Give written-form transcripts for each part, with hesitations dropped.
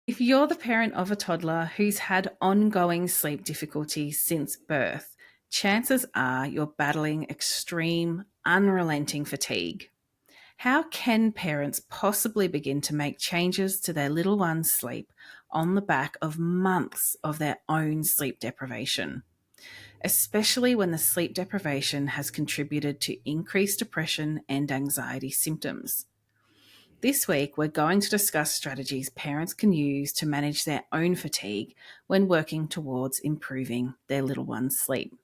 If you're the parent of a toddler who's had ongoing sleep difficulties since birth, chances are you're battling extreme, unrelenting fatigue. How can parents possibly begin to make changes to their little one's sleep on the back of months of their own sleep deprivation, especially when the sleep deprivation has contributed to increased depression and anxiety symptoms? This week, we're going to discuss strategies parents can use to manage their own fatigue when working towards improving their little one's sleep.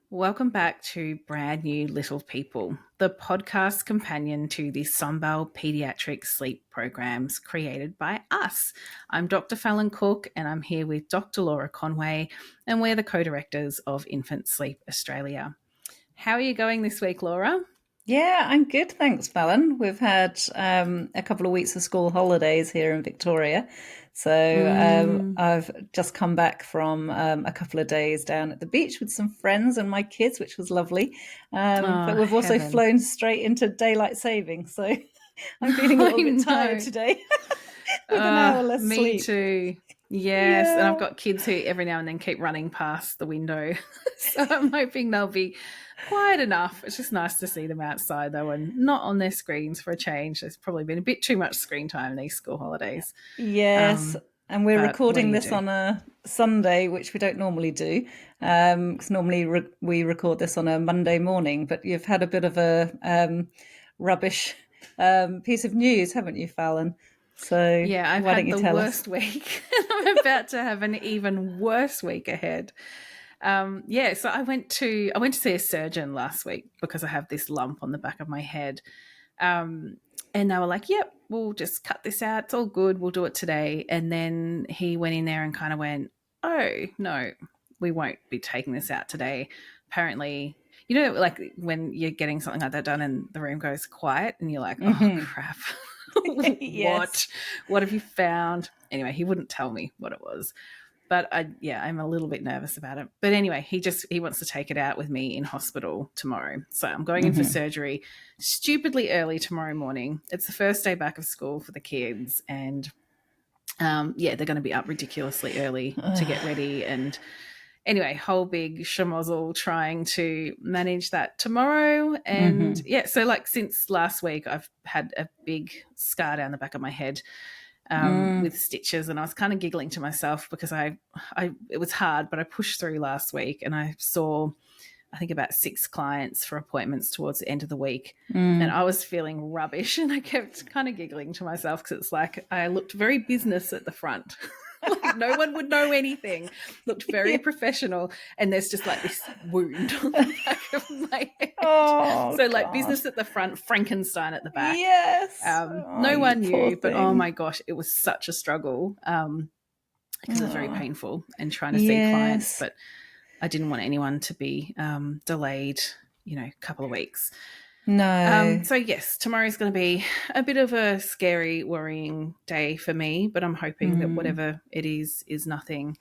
Welcome back to Brand New Little People, the podcast companion to the Sunbell Pediatric Sleep Programs created by us. I'm Dr Fallon Cook, and I'm here with Dr Laura Conway, and we're the co-directors of Infant Sleep Australia. How are you going this week, Laura? Yeah, I'm good, thanks, Fallon. We've had a couple of weeks of school holidays here in Victoria. So I've just come back from a couple of days down at the beach with some friends and my kids, which was lovely. But we've also Heaven. flown straight into daylight saving. So I'm feeling a little bit tired today with an hour less me sleep. too. Yes, and I've got kids who every now and then keep running past the window. So I'm hoping they'll be quiet enough. It's just nice to see them outside, though, and not on their screens for a change. There's probably been a bit too much screen time in these school holidays. Yes, and we're recording this do? on a Sunday, which we don't normally do, because normally we record this on a Monday morning. But you've had a bit of a rubbish piece of news, haven't you, Fallon? So Yeah, I've why don't had you the tell worst us? week. I'm about to have an even worse week ahead. So I went to see a surgeon last week because I have this lump on the back of my head. And they were like, yep, we'll just cut this out. It's all good. We'll do it today. And then he went in there and kind of went, oh, no, we won't be taking this out today. Apparently, you know, like when you're getting something like that done and the room goes quiet and you're like, oh, crap. Yes. What have you found? Anyway, he wouldn't tell me what it was. But I'm a little bit nervous about it. But anyway, he wants to take it out with me in hospital tomorrow. So I'm going in for surgery stupidly early tomorrow morning. It's the first day back of school for the kids. And they're going to be up ridiculously early to get ready. And anyway, whole big schmozzle trying to manage that tomorrow. And so like since last week, I've had a big scar down the back of my head. With stitches, and I was kind of giggling to myself because it was hard, but I pushed through last week and I saw, I think, about 6 clients for appointments towards the end of the week, and I was feeling rubbish, and I kept kind of giggling to myself because it's like I looked very business at the front. Like no one would know anything. Looked very professional, and there's just like this wound on the back of my head. Oh, so like business at the front, Frankenstein at the back. Yes. No one knew, but oh thing. my gosh, it was such a struggle because it was very painful and trying to see clients, but I didn't want anyone to be delayed, a couple of weeks. No. So yes, tomorrow's going to be a bit of a scary, worrying day for me, but I'm hoping that whatever it is nothing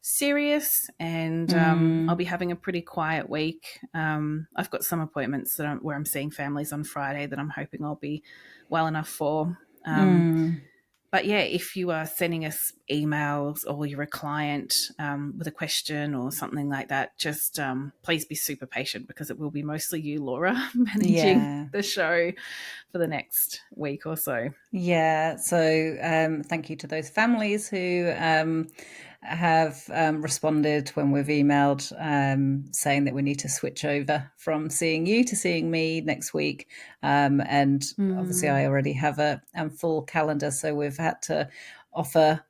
serious, and I'll be having a pretty quiet week. I've got some appointments where I'm seeing families on Friday that I'm hoping I'll be well enough for. But yeah, if you are sending us emails or you're a client with a question or something like that, just please be super patient because it will be mostly you, Laura, managing the show for the next week or so. Yeah. So thank you to those families who have responded when we've emailed saying that we need to switch over from seeing you to seeing me next week. And obviously I already have a full calendar, so we've had to offer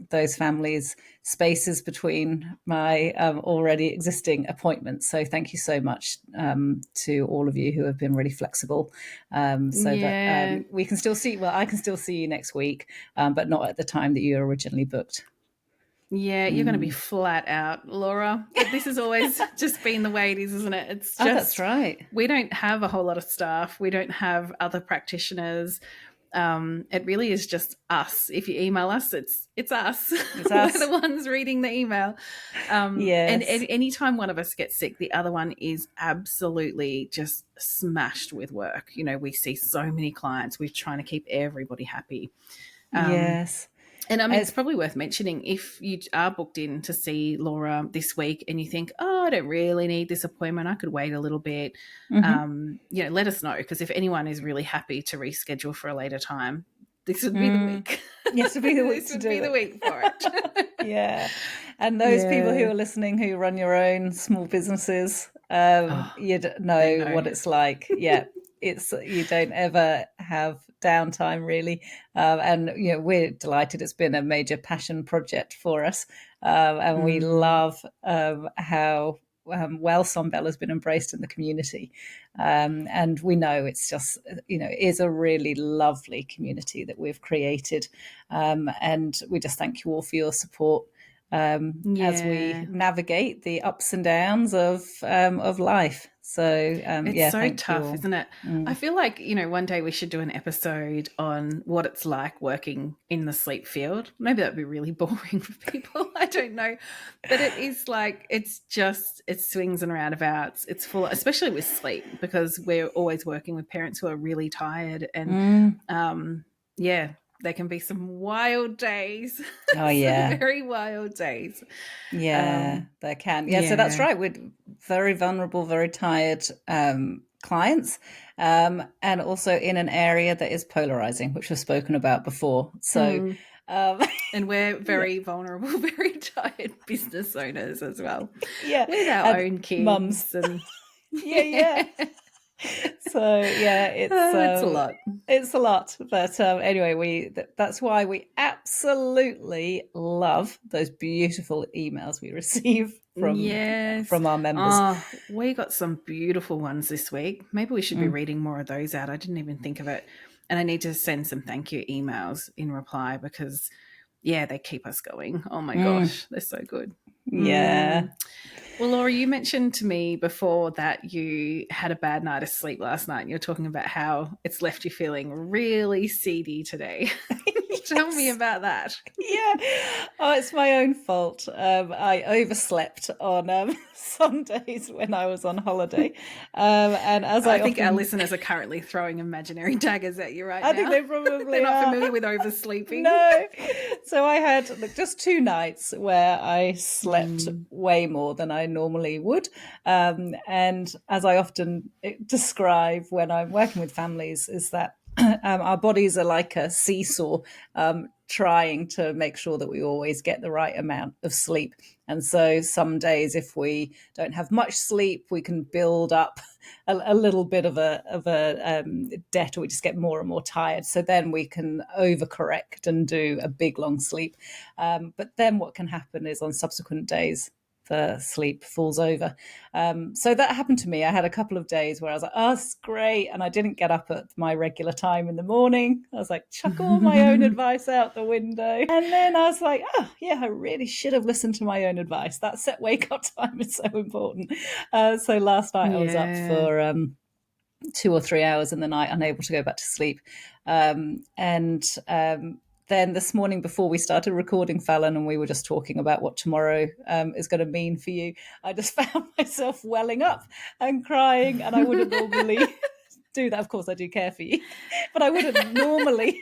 those families spaces between my already existing appointments. So thank you so much to all of you who have been really flexible that we can still see, I can still see you next week, but not at the time that you originally booked. Yeah, you're going to be flat out, Laura. But this has always just been the way it is, isn't it? It's just, that's right. We don't have a whole lot of staff. We don't have other practitioners. It really is just us. If you email us, it's us. It's us. We're the ones reading the email. And anytime one of us gets sick, the other one is absolutely just smashed with work. We see so many clients. We're trying to keep everybody happy. Yes. And I mean, it's It's, probably worth mentioning if you are booked in to see Laura this week and you think, oh, I don't really need this appointment, I could wait a little bit, let us know, because if anyone is really happy to reschedule for a later time, this would be the week. yes, it'd be the week This to would do be the it. week for it. Yeah. And those people who Yeah. are listening who run your own small businesses, Oh, you'd they know know. what it's like. Yeah. It's you don't ever have downtime really, and we're delighted. It's been a major passion project for us, and we love how well Sonbell has been embraced in the community, and we know it's just it is a really lovely community that we've created, and we just thank you all for your support as we Yeah. navigate the ups and downs of life. So It's so thank you tough, all. isn't it? I feel like, one day we should do an episode on what it's like working in the sleep field. Maybe that'd be really boring for people. I don't know. But it is like, it swings and roundabouts. It's full, especially with sleep, because we're always working with parents who are really tired. And yeah, there can be some wild days, Oh some yeah. very wild days. Yeah, there can. Yeah, so that's Yeah. right. We're very vulnerable, very tired clients, and also in an area that is polarizing, which we've spoken about before. So, um, And we're yeah, very vulnerable, very tired business owners as well, yeah, with our and own mums. kids. And Yeah, yeah. So yeah, it's a lot. it's a lot, but anyway, that's why we absolutely love those beautiful emails we receive Yes. from our members. Oh, we got some beautiful ones this week. Maybe we should be reading more of those out. I didn't even think of it. And I need to send some thank you emails in reply because, yeah, they keep us going. Oh my gosh, they're so good. Yeah. Well, Laura, you mentioned to me before that you had a bad night of sleep last night. And you're talking about how it's left you feeling really seedy today. Tell me Yes. about that. Yeah. Oh, it's my own fault. I overslept on some days when I was on holiday. And as I I think our often, listeners are currently throwing imaginary daggers at you right I think now. they probably They're not are. familiar with oversleeping. No. So I had just 2 nights where I slept way more than I normally would. And as I often describe when I'm working with families, is that our bodies are like a seesaw, trying to make sure that we always get the right amount of sleep. And so some days, if we don't have much sleep, we can build up a little bit of a debt, or we just get more and more tired. So then we can overcorrect and do a big long sleep. But then what can happen is on subsequent days, the sleep falls over. So that happened to me. I had a couple of days where I was like, oh, it's great. And I didn't get up at my regular time in the morning. I was like, chuck all my own advice out the window. And then I was like, oh, yeah, I really should have listened to my own advice. That set wake up time is so important. So last night I was up Yeah. for 2 or 3 hours in the night, unable to go back to sleep. And then this morning, before we started recording, Fallon, and we were just talking about what tomorrow is going to mean for you, I just found myself welling up and crying. And I wouldn't normally do that. Of course, I do care for you, but I wouldn't normally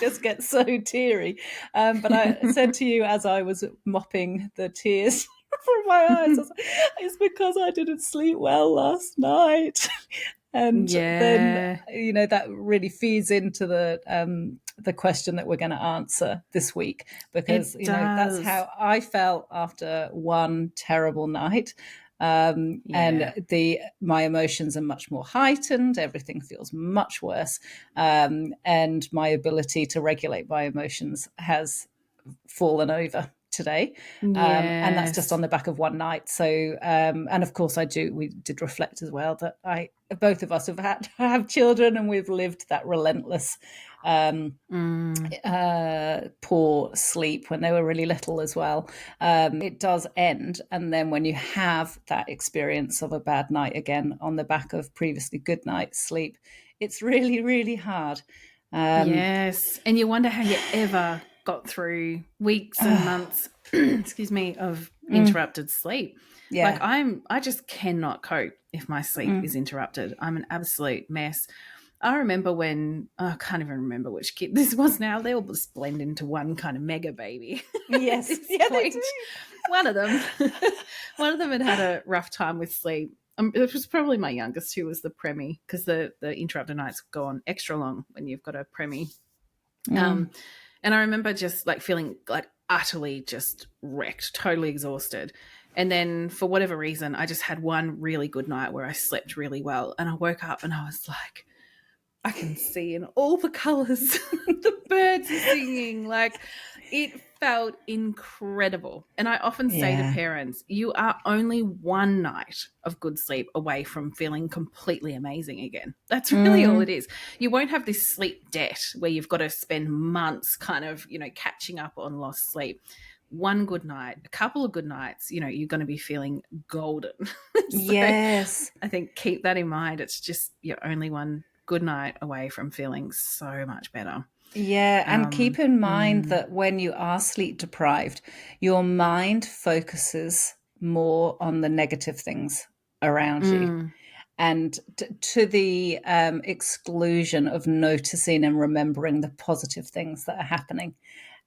just get so teary. But I said to you as I was mopping the tears from my eyes, it's because I didn't sleep well last night. And then, Yeah. that really feeds into the question that we're going to answer this week, because, It that's does. how I felt after one terrible night. And Yeah. my emotions are much more heightened. Everything feels much worse. And my ability to regulate my emotions has fallen over today, and that's just Yes. on the back of one night. So and of course we did reflect as well that both of us have had to have children, and we've lived that relentless poor sleep when they were really little as well. It does end, and then when you have that experience of a bad night again on the back of previously good night's sleep, it's really, really hard. Yes. And you wonder how you ever got through weeks and months, excuse me, of interrupted sleep. Like Yeah. I just cannot cope if my sleep is interrupted. I'm an absolute mess. I remember when, I can't even remember which kid this was now. They all just blend into one kind of mega baby at Yes. this Yeah, they point. do. One of them, one of them had a rough time with sleep. It was probably my youngest who was the preemie, because the interrupted nights go on extra long when you've got a preemie. Mm. And I remember just like feeling like utterly just wrecked, totally exhausted. And then for whatever reason, I just had one really good night where I slept really well. And I woke up and I was like, I can see in all the colors. The birds are singing. Like, it felt incredible. And I often say to Yeah. parents, you are only one night of good sleep away from feeling completely amazing again. That's really all it Mm. is. You won't have this sleep debt where you've got to spend months kind of, catching up on lost sleep. One good night, a couple of good nights, you're going to be feeling golden. So Yes. I think keep that in mind. It's just you're only one good night away from feeling so much better. Yeah, and keep in mind Mm, that when you are sleep deprived, your mind focuses more on the negative things around you, mm, and to the exclusion of noticing and remembering the positive things that are happening.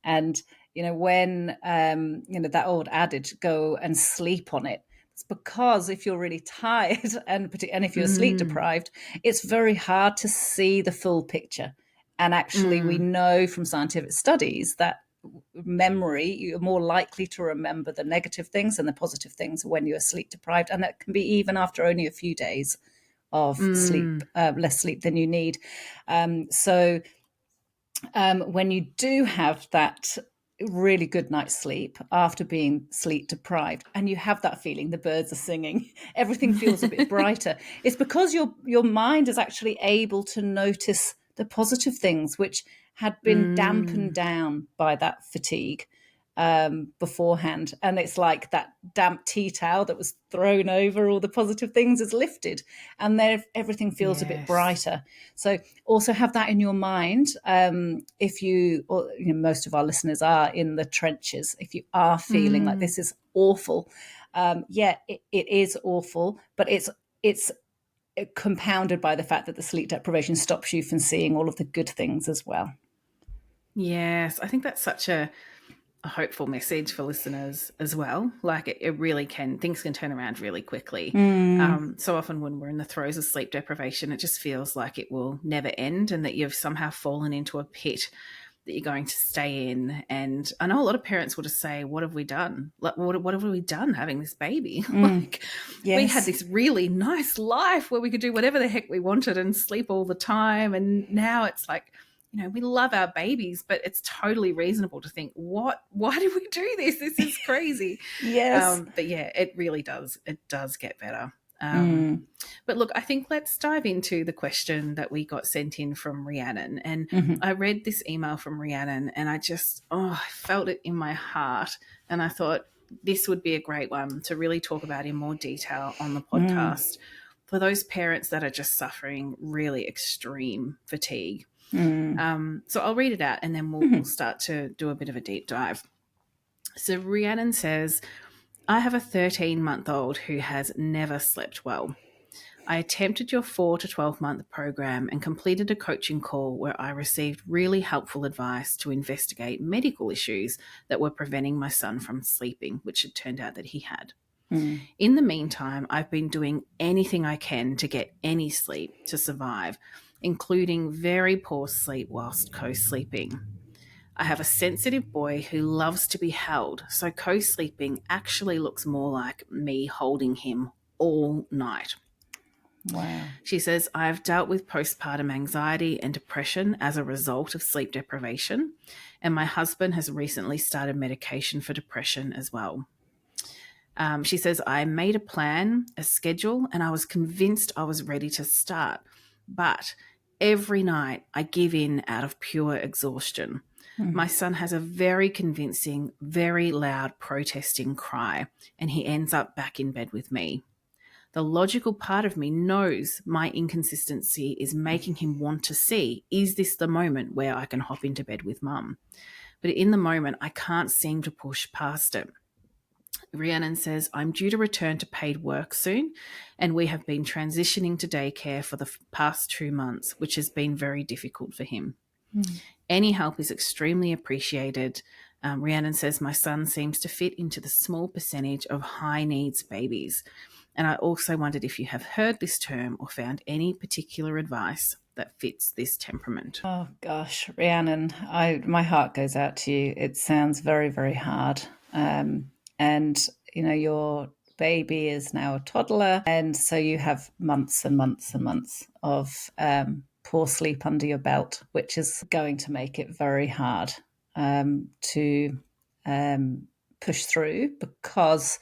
And when that old adage, go and sleep on it, it's because if you're really tired and if you're sleep mm, deprived, it's very hard to see the full picture. And actually, we mm, know from scientific studies that memory, you're more likely to remember the negative things and the positive things when you're sleep deprived, and that can be even after only a few days of sleep, mm. less sleep than you need. So when you do have that really good night's sleep after being sleep deprived, and you have that feeling, the birds are singing, everything feels a bit brighter, it's because your mind is actually able to notice the positive things which had been dampened Mm. down by that fatigue beforehand. And it's like that damp tea towel that was thrown over all the positive things is lifted, and then everything feels a bit Yes. brighter. So also have that in your mind. If you, or most of our listeners are in the trenches, if you are feeling like Mm. this is awful, it is awful, but it's compounded by the fact that the sleep deprivation stops you from seeing all of the good things as well. Yes. I think that's such a hopeful message for listeners as well. Like it really can, things can turn around really quickly. Mm, So often when we're in the throes of sleep deprivation, it just feels like it will never end and that you've somehow fallen into a pit that you're going to stay in. And I know a lot of parents will just say, what have we done? Like, what have we done having this baby? mm, Like, we had yes. this really nice life where we could do whatever the heck we wanted and sleep all the time. And now it's like, we love our babies, but it's totally reasonable to think, why did we do this? This is crazy. Yes. But yeah, it really does. It does get better. Mm, But look, I think let's dive into the question that we got sent in from Rhiannon. And mhm, I read this email from Rhiannon and I felt it in my heart. And I thought this would be a great one to really talk about in more detail on the mm, podcast for those parents that are just suffering really extreme fatigue. mm, So I'll read it out and then we'll mhm, start to do a bit of a deep dive. So Rhiannon says, I have a 13-month-old who has never slept well. I attempted your 4 to 12-month program and completed a coaching call where I received really helpful advice to investigate medical issues that were preventing my son from sleeping, which it turned out that he had. mm. In the meantime, I've been doing anything I can to get any sleep to survive, including very poor sleep whilst co-sleeping. I have a sensitive boy who loves to be held, so co-sleeping actually looks more like me holding him all night. Wow. She says, I've dealt with postpartum anxiety and depression as a result of sleep deprivation, and my husband has recently started medication for depression as well. She says, I made a plan, a schedule, and I was convinced I was ready to start. But every night I give in out of pure exhaustion. My Mm, son has a very convincing, very loud protesting cry, and he ends up back in bed with me. The logical part of me knows my inconsistency is making him want to see, is this the moment where I can hop into bed with mum? But in the moment, I can't seem to push past it. Rhiannon says, I'm due to return to paid work soon, and we have been transitioning to daycare for the past 2 months, which has been very difficult for him. Any help is extremely appreciated. Rhiannon says, my son seems to fit into the small percentage of high needs babies. And I also wondered if you have heard this term or found any particular advice that fits this temperament. Oh gosh, Rhiannon, my heart goes out to you. It sounds very, very hard. And your baby is now a toddler, and so you have months and months and months of poor sleep under your belt, which is going to make it very hard to push through, because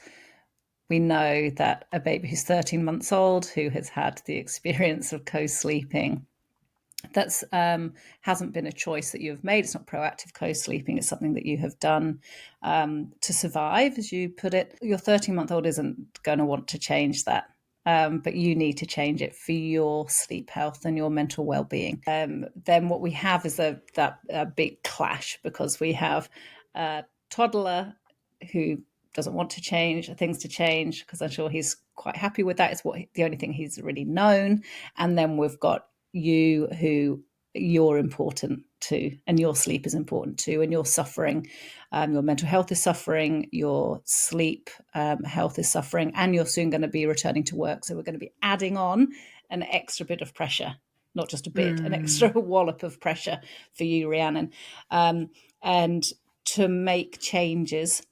we know that a baby who's 13 months old, who has had the experience of co-sleeping, that's hasn't been a choice that you have made. It's not proactive co-sleeping. It's something that you have done to survive, as you put it. Your 13-month-old isn't going to want to change that. But you need to change it for your sleep health and your mental well-being. Then what we have is a big clash, because we have a toddler who doesn't want to change things to change, because I'm sure he's quite happy with that. It's the only thing he's really known. And then we've got you, who you're important to, and your sleep is important too, and you're suffering. Your mental health is suffering, your sleep health is suffering, and you're soon going to be returning to work. So we're going to be adding on an extra bit of pressure, not just a bit, an extra wallop of pressure for you, Rhiannon. And to make changes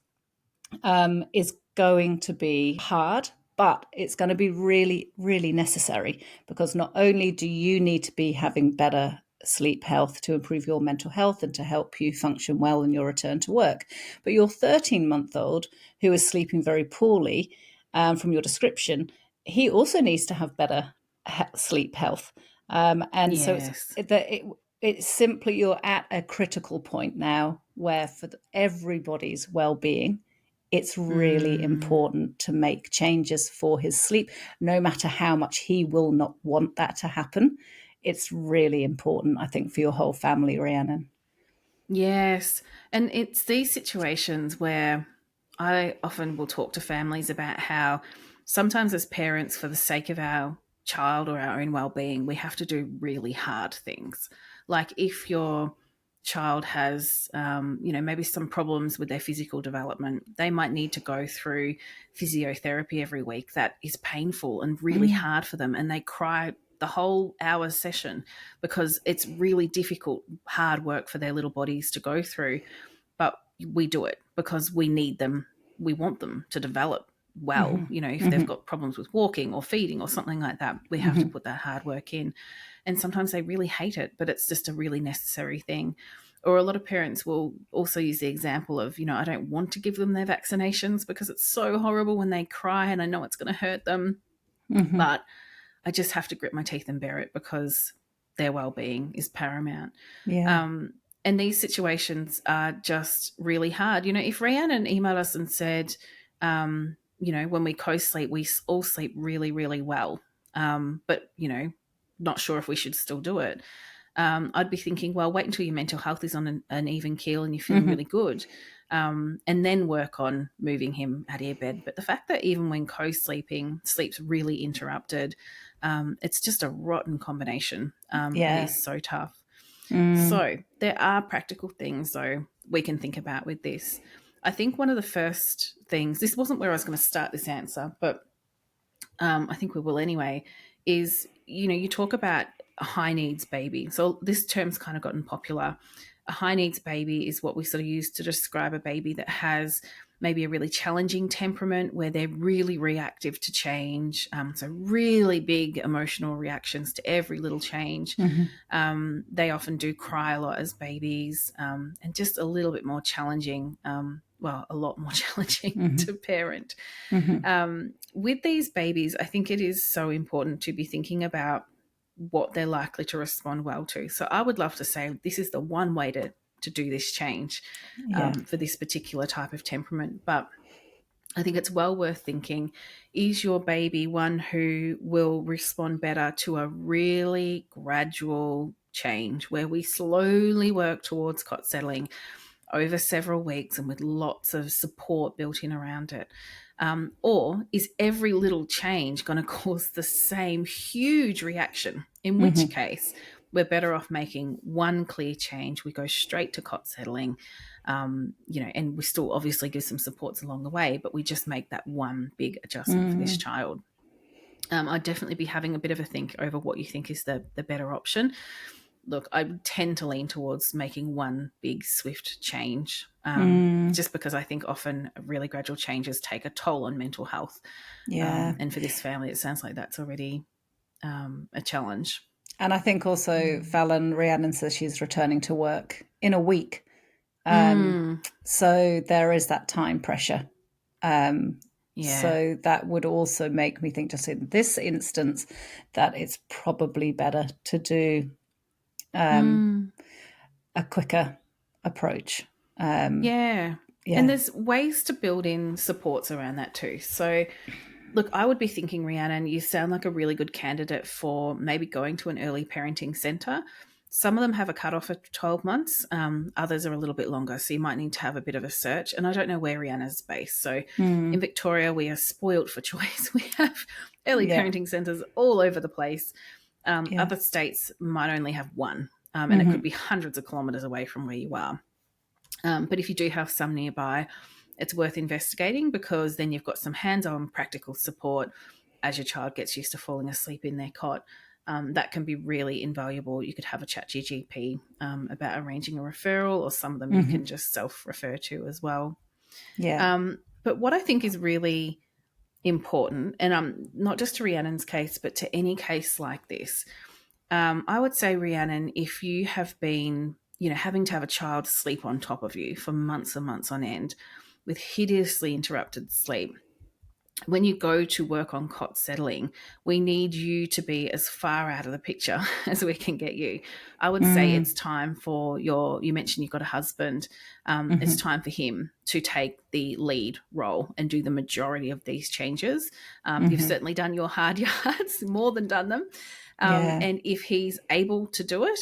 is going to be hard, but it's going to be really, really necessary, because not only do you need to be having better sleep health to improve your mental health and to help you function well in your return to work, but your 13-month-old, who is sleeping very poorly, from your description, he also needs to have better sleep health. And Yes. So it's simply, you're at a critical point now where, for everybody's well-being, it's really important to make changes for his sleep, no matter how much he will not want that to happen. It's really important, I think, for your whole family, Rhiannon. Yes. And it's these situations where I often will talk to families about how sometimes, as parents, for the sake of our child or our own well-being, we have to do really hard things. Like if your child has, maybe some problems with their physical development, they might need to go through physiotherapy every week. That is painful and really hard for them, and they cry the whole hour session because it's really difficult, hard work for their little bodies to go through. But we do it because we need them. We want them to develop well. If they've got problems with walking or feeding or something like that, we have to put that hard work in. And sometimes they really hate it, but it's just a really necessary thing. Or a lot of parents will also use the example of, I don't want to give them their vaccinations because it's so horrible when they cry and I know it's going to hurt them. But I just have to grit my teeth and bear it because their well-being is paramount. Yeah. And these situations are just really hard. If Rhiannon emailed us and said, when we co-sleep, we all sleep really, really well. But, not sure if we should still do it. I'd be thinking, well, wait until your mental health is on an even keel and you're feeling really good, and then work on moving him out of your bed. But the fact that even when co-sleeping, sleep's really interrupted, it's just a rotten combination. It is so tough. So there are practical things, though, we can think about with this. I think one of the first things, this wasn't where I was going to start this answer, but I think we will anyway, is, you talk about a high needs baby. So this term's kind of gotten popular. A high needs baby is what we sort of use to describe a baby that has maybe a really challenging temperament, where they're really reactive to change. So really big emotional reactions to every little change. They often do cry a lot as babies, and just a little bit more challenging, a lot more challenging to parent. With these babies, I think it is so important to be thinking about what they're likely to respond well to. So I would love to say this is the one way to do this change for this particular type of temperament. But I think it's well worth thinking, is your baby one who will respond better to a really gradual change where we slowly work towards cot settling? over several weeks and with lots of support built in around it? Or is every little change going to cause the same huge reaction? In which case, we're better off making one clear change. We go straight to cot settling, and we still obviously give some supports along the way, but we just make that one big adjustment for this child. I'd definitely be having a bit of a think over what you think is the better option. Look, I tend to lean towards making one big, swift change, just because I think often really gradual changes take a toll on mental health. Yeah. And for this family, it sounds like that's already a challenge. And I think also Fallon, Rhiannon says she's returning to work in a week. So there is that time pressure. So that would also make me think, just in this instance, that it's probably better to do a quicker approach. And there's ways to build in supports around that too. So look, I would be thinking, Rhiannon, you sound like a really good candidate for maybe going to an early parenting centre. Some of them have a cutoff at 12 months. Others are a little bit longer. So you might need to have a bit of a search. And I don't know where Rhiannon's based. So in Victoria, we are spoilt for choice. We have early parenting centres all over the place. Other states might only have one. And it could be hundreds of kilometres away from where you are. But if you do have some nearby, it's worth investigating, because then you've got some hands-on practical support as your child gets used to falling asleep in their cot. That can be really invaluable. You could have a chat to your GP about arranging a referral, or some of them you can just self-refer to as well. But what I think is really important, and not just to Rhiannon's case, but to any case like this, I would say, Rhiannon, if you have been, having to have a child sleep on top of you for months and months on end with hideously interrupted sleep, when you go to work on cot settling, we need you to be as far out of the picture as we can get you. I would say it's time for you mentioned you've got a husband, it's time for him to take the lead role and do the majority of these changes. You've certainly done your hard yards, more than done them. And if he's able to do it,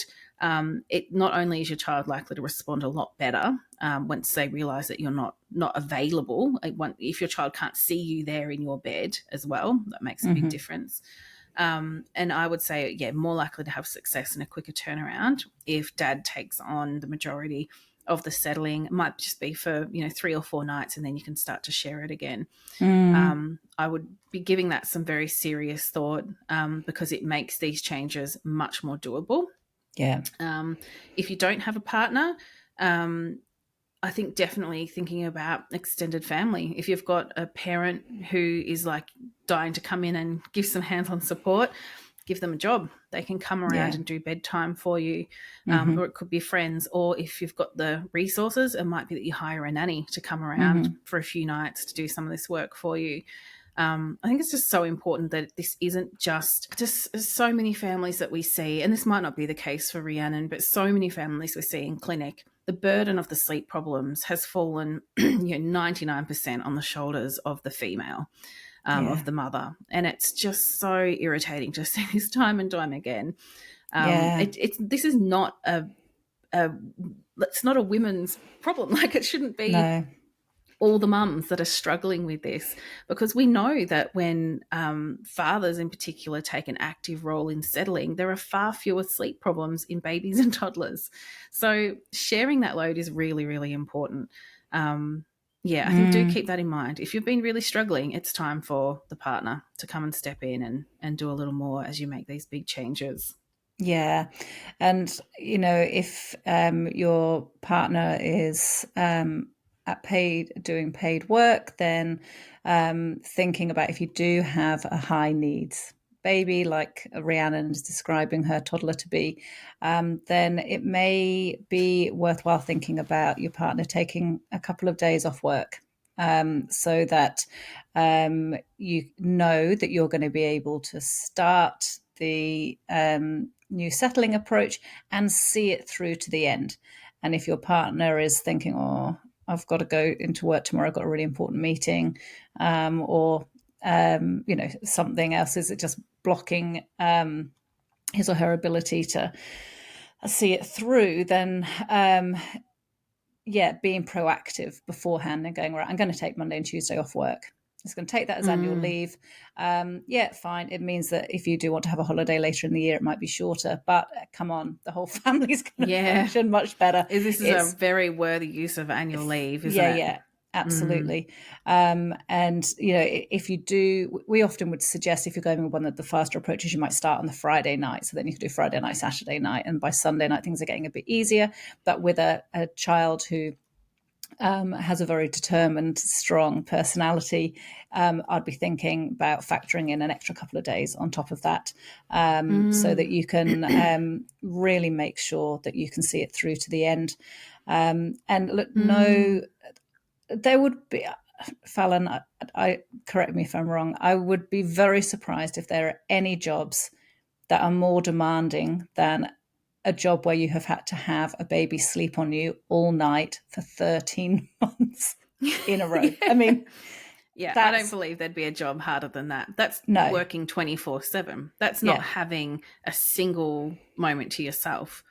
it not only is your child likely to respond a lot better once they realise that you're not available. If your child can't see you there in your bed as well, that makes a big difference. And I would say, more likely to have success and a quicker turnaround if dad takes on the majority of the settling. It might just be for 3 or 4 nights, and then you can start to share it again. I would be giving that some very serious thought, because it makes these changes much more doable. If you don't have a partner, I think definitely thinking about extended family. If you've got a parent who is like dying to come in and give some hands-on support, give them a job. They can come around and do bedtime for you, or it could be friends. Or if you've got the resources, it might be that you hire a nanny to come around for a few nights to do some of this work for you. I think it's just so important that this isn't just so many families that we see, and this might not be the case for Rhiannon, but so many families we see in clinic, the burden of the sleep problems has fallen 99% on the shoulders of the female, of the mother. And it's just so irritating to see this time and time again. This is not it's not a women's problem. Like, it shouldn't be all the mums that are struggling with this, because we know that when fathers in particular take an active role in settling, there are far fewer sleep problems in babies and toddlers. So sharing that load is really, really important. I think do keep that in mind. If you've been really struggling, it's time for the partner to come and step in and do a little more as you make these big changes. Yeah. And, if your partner is doing paid work, then thinking about, if you do have a high needs baby, like Rhiannon is describing her toddler to be, then it may be worthwhile thinking about your partner taking a couple of days off work, so that you know that you're going to be able to start the new settling approach and see it through to the end. And if your partner is thinking, oh, I've got to go into work tomorrow, I've got a really important meeting, or something else, is it just blocking his or her ability to see it through, then being proactive beforehand and going, right, I'm going to take Monday and Tuesday off work. It's going to take that as annual leave. Fine. It means that if you do want to have a holiday later in the year, it might be shorter. But come on, the whole family's going to function much better. This is a very worthy use of annual leave, isn't it? Yeah, absolutely. And, if you do, we often would suggest if you're going with one of the faster approaches, you might start on the Friday night. So then you can do Friday night, Saturday night. And by Sunday night, things are getting a bit easier. But with a child who has a very determined, strong personality, I'd be thinking about factoring in an extra couple of days on top of that, so that you can really make sure that you can see it through to the end. And look, there would be, Fallon, I correct me if I'm wrong, I would be very surprised if there are any jobs that are more demanding than a job where you have had to have a baby sleep on you all night for 13 months in a row. I mean, I don't believe there'd be a job harder than that. That's working 24/7. That's not having a single moment to yourself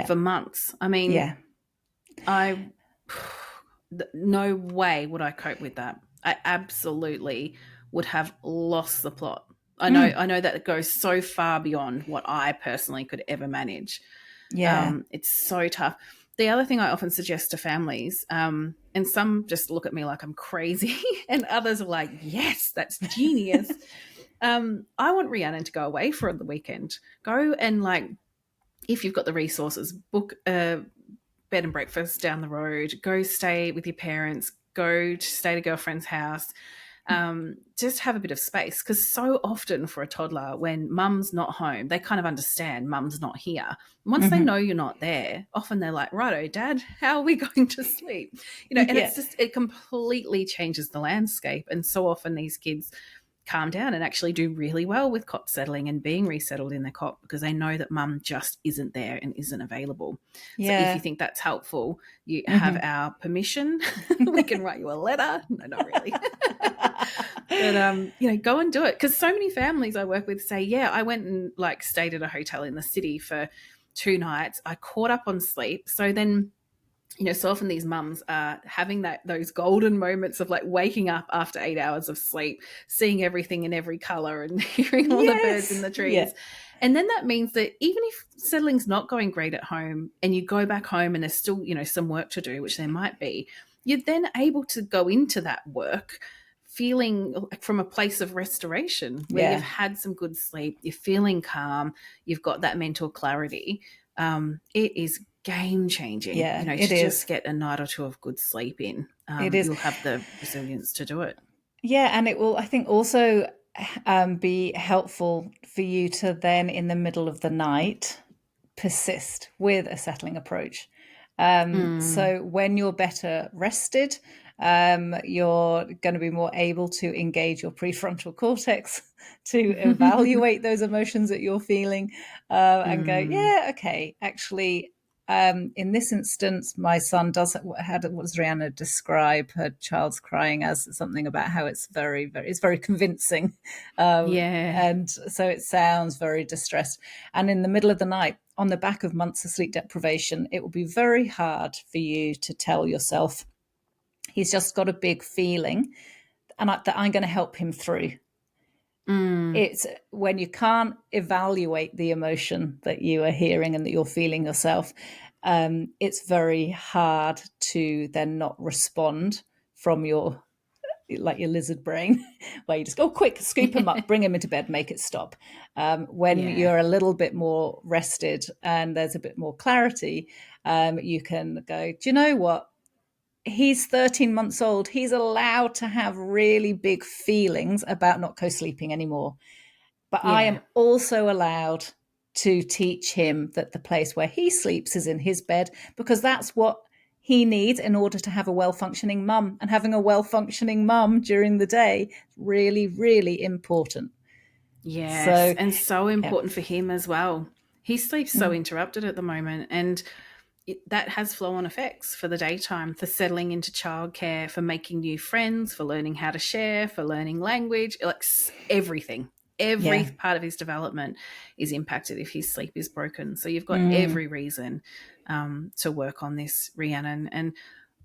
for months. I mean, no way would I cope with that. I absolutely would have lost the plot. I know that it goes so far beyond what I personally could ever manage. It's so tough. The other thing I often suggest to families, and some just look at me like I'm crazy, and others are like, yes, that's genius. I want Rhiannon to go away for the weekend. Go and, like, if you've got the resources, book a bed and breakfast down the road, go stay with your parents, go to stay at a girlfriend's house. Just have a bit of space, because so often for a toddler, when mum's not home, they kind of understand mum's not here. Once they know you're not there, often they're like, righto, Dad, how are we going to sleep? And it's just, it completely changes the landscape. And so often these kids calm down and actually do really well with cot settling and being resettled in their cot, because they know that mum just isn't there and isn't available. So if you think that's helpful, you have our permission. We can write you a letter. No, not really. But, go and do it. Because so many families I work with say, I went and, like, stayed at a hotel in the city for 2 nights. I caught up on sleep. So then, so often these mums are having those golden moments of, like, waking up after 8 hours of sleep, seeing everything in every color and hearing all the birds in the trees. Yeah. And then that means that even if settling's not going great at home and you go back home and there's still, some work to do, which there might be, you're then able to go into that work feeling like from a place of restoration, where you've had some good sleep, you're feeling calm, you've got that mental clarity. It is game changing. To just get a night or two of good sleep in. You'll have the resilience to do it. Yeah, and it will, I think, also be helpful for you to then, in the middle of the night, persist with a settling approach. So when you're better rested, you're going to be more able to engage your prefrontal cortex to evaluate those emotions that you're feeling, and go, okay, actually, in this instance, my son had what does Rhiannon describe her child's crying as something about how it's very convincing, and so it sounds very distressed. And in the middle of the night, on the back of months of sleep deprivation, it will be very hard for you to tell yourself, he's just got a big feeling, and that I'm going to help him through. It's when you can't evaluate the emotion that you are hearing and that you're feeling yourself, it's very hard to then not respond from your lizard brain, where you just go, quick, scoop him up, bring him into bed, make it stop. When you're a little bit more rested and there's a bit more clarity, you can go, do you know what? He's 13 months old. He's allowed to have really big feelings about not co-sleeping anymore. But I am also allowed to teach him that the place where he sleeps is in his bed, because that's what he needs in order to have a well-functioning mum. And having a well-functioning mum during the day is really, really important. Yes, and so important for him as well. He sleeps so interrupted at the moment, and that has flow-on effects for the daytime, for settling into childcare, for making new friends, for learning how to share, for learning language, like everything. Every part of his development is impacted if his sleep is broken. So you've got every reason to work on this, Rhiannon. And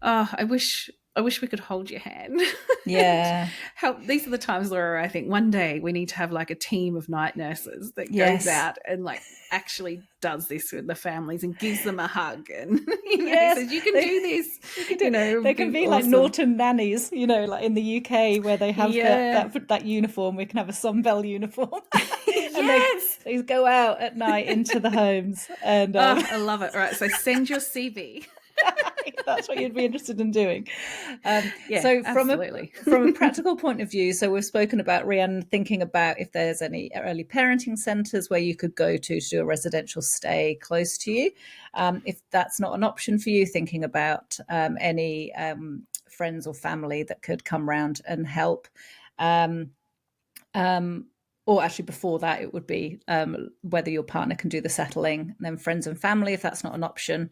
I wish we could hold your hand. Yeah. Help. These are the times, Laura, I think one day we need to have like a team of night nurses that goes Yes. out and like actually does this with the families and gives them a hug and Yes, says, you can do this. They can be awesome. like Norton nannies, like in the UK where they have that uniform. We can have a Sunbelt uniform. And yes. they go out at night into the homes. And I love it. All right, so send your CV. That's what you'd be interested in doing. So from a practical point of view, so we've spoken about, Rhiannon, thinking about if there's any early parenting centres where you could go to do a residential stay close to you. If that's not an option for you, thinking about any friends or family that could come round and help. Or actually before that, it would be whether your partner can do the settling, and then friends and family, if that's not an option.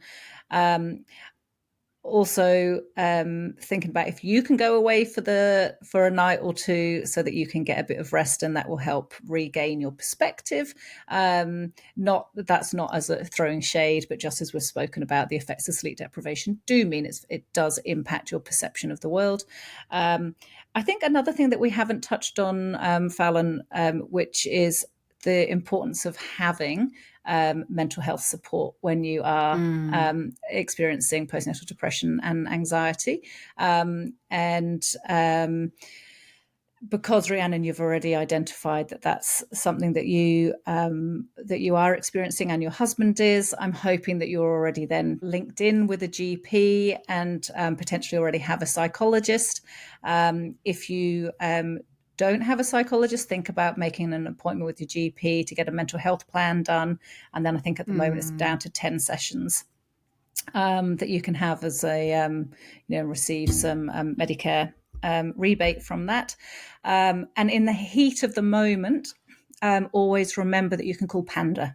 Also thinking about if you can go away for a night or two so that you can get a bit of rest, and that will help regain your perspective. That's not as a throwing shade, but just as we've spoken about, the effects of sleep deprivation do mean it does impact your perception of the world. I think another thing that we haven't touched on, Fallon, which is the importance of having mental health support when you are experiencing postnatal depression and anxiety. Because, Rhiannon, you've already identified that that's something that you are experiencing and your husband is, I'm hoping that you're already then linked in with a GP and potentially already have a psychologist. If you don't have a psychologist, think about making an appointment with your GP to get a mental health plan done. And then I think at the moment it's down to 10 sessions that you can have as receive some Medicare rebate from that. And in the heat of the moment, always remember that you can call Panda.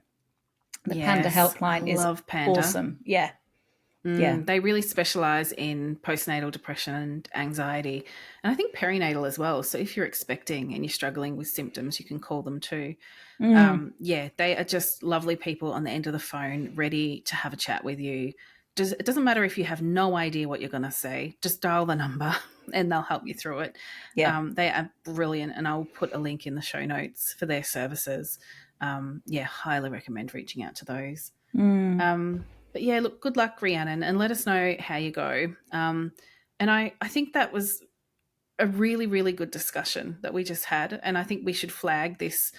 The Panda helpline is awesome. Yeah. Yeah. They really specialize in postnatal depression and anxiety, and I think perinatal as well. So if you're expecting and you're struggling with symptoms, you can call them too. They are just lovely people on the end of the phone, ready to have a chat with you. It doesn't matter if you have no idea what you're going to say, just dial the number and they'll help you through it. Yeah. They are brilliant, and I'll put a link in the show notes for their services. Highly recommend reaching out to those. But yeah, look, good luck, Rhiannon, and let us know how you go. And I think that was a really, really good discussion that we just had, and I think we should flag this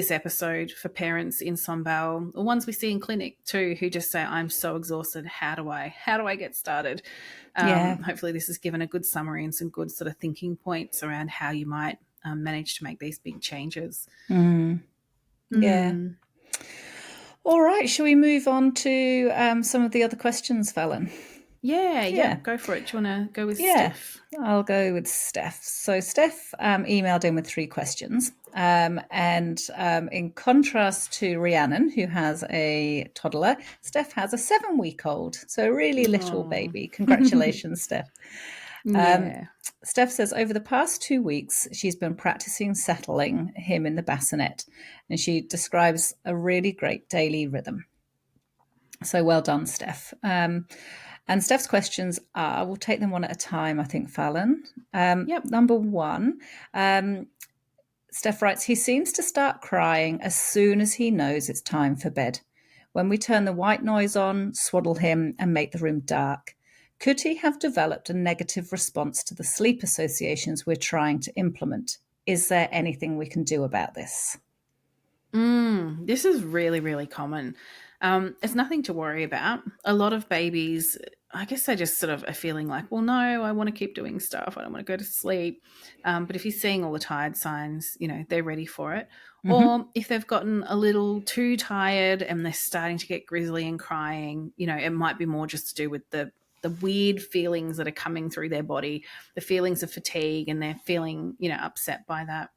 episode for parents in Sunbelt, or ones we see in clinic too, who just say, I'm so exhausted, how do I get started? Hopefully this has given a good summary and some good sort of thinking points around how you might manage to make these big changes. Yeah. All right, shall we move on to some of the other questions, Fallon? Yeah, go for it. Do you want to go with Steph? I'll go with Steph. So Steph emailed in with 3 questions. And in contrast to Rhiannon, who has a toddler, Steph has a 7-week-old. So a really little baby. Congratulations, Steph. Steph says, over the past 2 weeks, she's been practicing settling him in the bassinet, and she describes a really great daily rhythm. So well done, Steph. And Steph's questions are, we'll take them one at a time, I think, Fallon. Number 1, Steph writes, he seems to start crying as soon as he knows it's time for bed. When we turn the white noise on, swaddle him, and make the room dark. Could he have developed a negative response to the sleep associations we're trying to implement? Is there anything we can do about this? This is really, really common. It's nothing to worry about. A lot of babies, I guess they just sort of are feeling like, well, no, I want to keep doing stuff. I don't want to go to sleep. But if you're seeing all the tired signs, they're ready for it. Or if they've gotten a little too tired and they're starting to get grizzly and crying, it might be more just to do with the weird feelings that are coming through their body, the feelings of fatigue, and they're feeling, upset by that.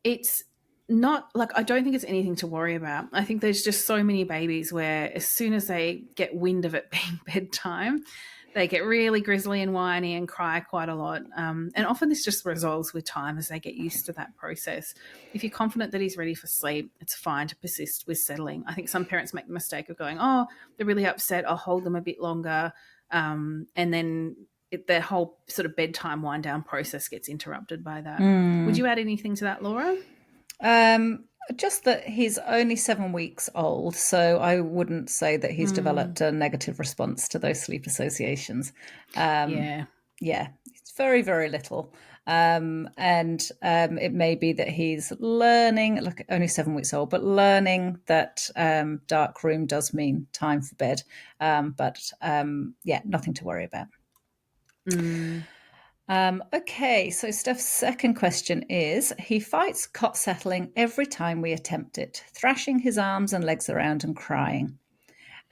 It's not like, I don't think it's anything to worry about. I think there's just so many babies where as soon as they get wind of it being bedtime, They get really grizzly and whiny and cry quite a lot. And often this just resolves with time as they get used to that process. If you're confident that he's ready for sleep, it's fine to persist with settling. I think some parents make the mistake of going, oh, they're really upset, I'll hold them a bit longer. And then their whole sort of bedtime wind down process gets interrupted by that. Would you add anything to that, Laura? Just that he's only 7 weeks old, so I wouldn't say that he's developed a negative response to those sleep associations. Yeah. Yeah, it's very, very little. And it may be that he's learning, look, only 7 weeks old, but learning that dark room does mean time for bed. Yeah, nothing to worry about. Okay, so Steph's second question is, he fights cot settling every time we attempt it, thrashing his arms and legs around and crying.